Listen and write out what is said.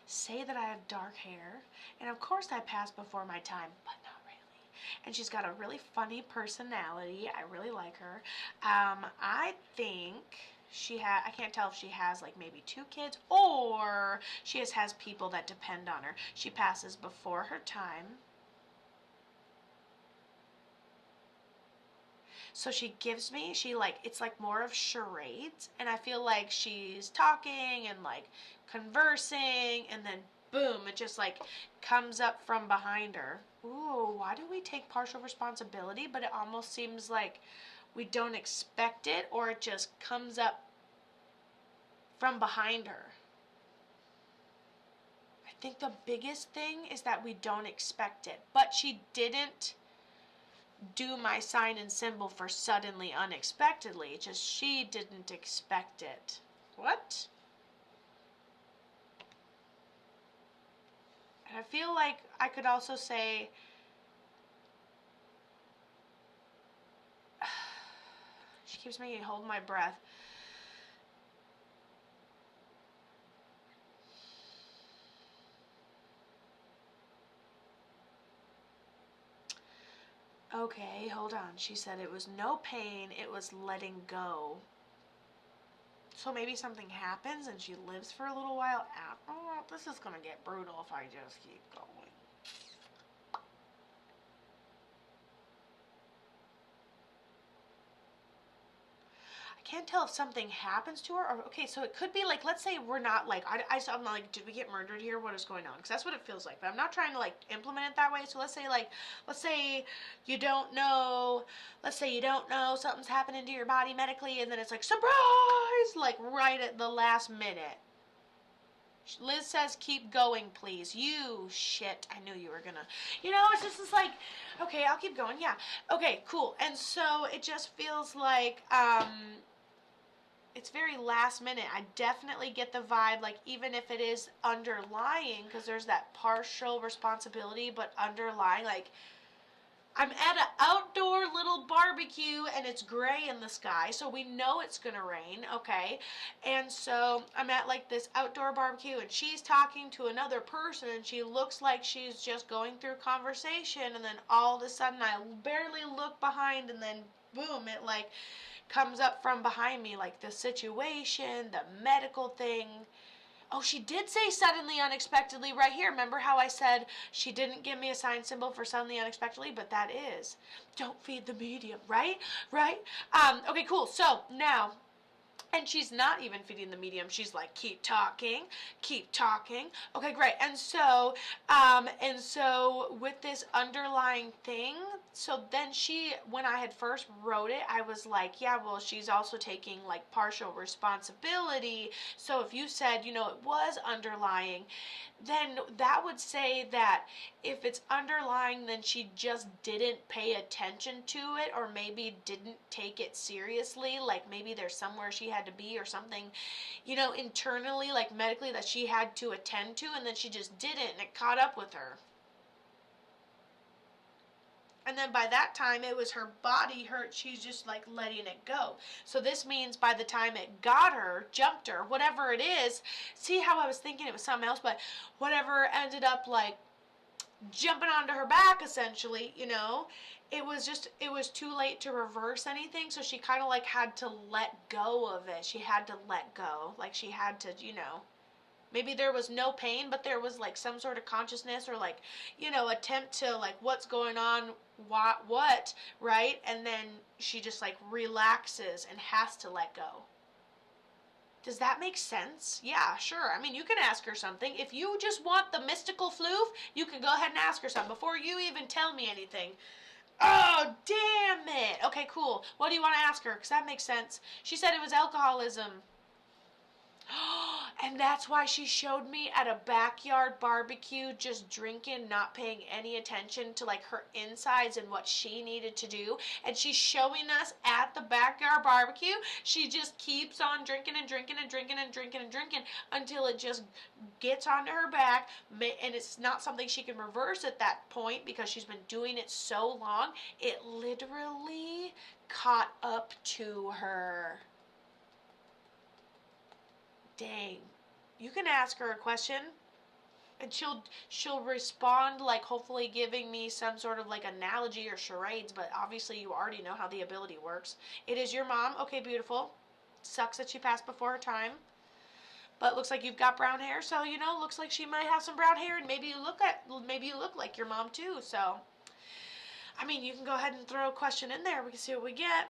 say that I have dark hair, and of course I pass before my time, but not really. And she's got a really funny personality. I really like her. I think I can't tell if she has like maybe 2 kids or she just has people that depend on her. She passes before her time. So it's like more of charades, and I feel like she's talking and like conversing, and then boom, it just like comes up from behind her. Ooh, why do we take partial responsibility? But it almost seems like we don't expect it, or it just comes up from behind her. I think the biggest thing is that we don't expect it, but she didn't do my sign and symbol for suddenly, unexpectedly. Just she didn't expect it. What? And I feel like I could also say, she keeps making me hold my breath. Okay, hold on. She said it was no pain, it was letting go. So maybe something happens and she lives for a little while out. Oh, this is gonna get brutal if I just keep going. Can't tell if something happens to her or okay, so it could be like, let's say we're not like I'm not like, did we get murdered here, what is going on, because that's what it feels like, but I'm not trying to like implement it that way. So let's say you don't know, let's say you don't know something's happening to your body medically, and then it's like surprise, like right at the last minute. Liz says, keep going, please. You shit. I knew you were gonna. It's like, okay, I'll keep going. Yeah. Okay, cool. And so it just feels like, it's very last minute. I definitely get the vibe, like, even if it is underlying, because there's that partial responsibility, but underlying, like, I'm at an outdoor little barbecue and it's gray in the sky, so we know it's gonna rain, okay? And so I'm at like this outdoor barbecue and she's talking to another person and she looks like she's just going through conversation, and then all of a sudden I barely look behind, and then boom, it like comes up from behind me, like the situation, the medical thing. Oh, she did say suddenly, unexpectedly right here. Remember how I said she didn't give me a sign symbol for suddenly, unexpectedly? But that is, don't feed the medium, right? Right? Okay, cool. So now, and she's not even feeding the medium. She's like, keep talking, keep talking. Okay, great. And so with this underlying thing, so then when I had first wrote it, I was like, yeah, well, she's also taking like partial responsibility. So if you said, it was underlying, then that would say that if it's underlying, then she just didn't pay attention to it, or maybe didn't take it seriously. Like maybe there's somewhere she had to be or something, internally, like medically, that she had to attend to, and then she just didn't, and it caught up with her. And then by that time, it was her body hurt. She's just like letting it go. So this means by the time it got her, jumped her, whatever it is, see how I was thinking it was something else, but whatever ended up like jumping onto her back, essentially, it was too late to reverse anything. So she kind of like had to let go of it. She had to let go. Like she had to, maybe there was no pain, but there was like some sort of consciousness, or like, attempt to like, what's going on, what, right? And then she just like relaxes and has to let go. Does that make sense? Yeah, sure. I mean, you can ask her something. If you just want the mystical floof, you can go ahead and ask her something before you even tell me anything. Oh, damn it. Okay, cool. What do you want to ask her? Because that makes sense. She said it was alcoholism. And that's why she showed me at a backyard barbecue, just drinking, not paying any attention to like her insides and what she needed to do. And she's showing us at the backyard barbecue. She just keeps on drinking and drinking and drinking and drinking and drinking until it just gets onto her back. And it's not something she can reverse at that point because she's been doing it so long. It literally caught up to her. Dang. You can ask her a question. And she'll respond like hopefully giving me some sort of like analogy or charades, but obviously you already know how the ability works. It is your mom. Okay, beautiful. Sucks that she passed before her time. But looks like you've got brown hair, so looks like she might have some brown hair, and maybe you look like your mom too. So I mean, you can go ahead and throw a question in there. We can see what we get.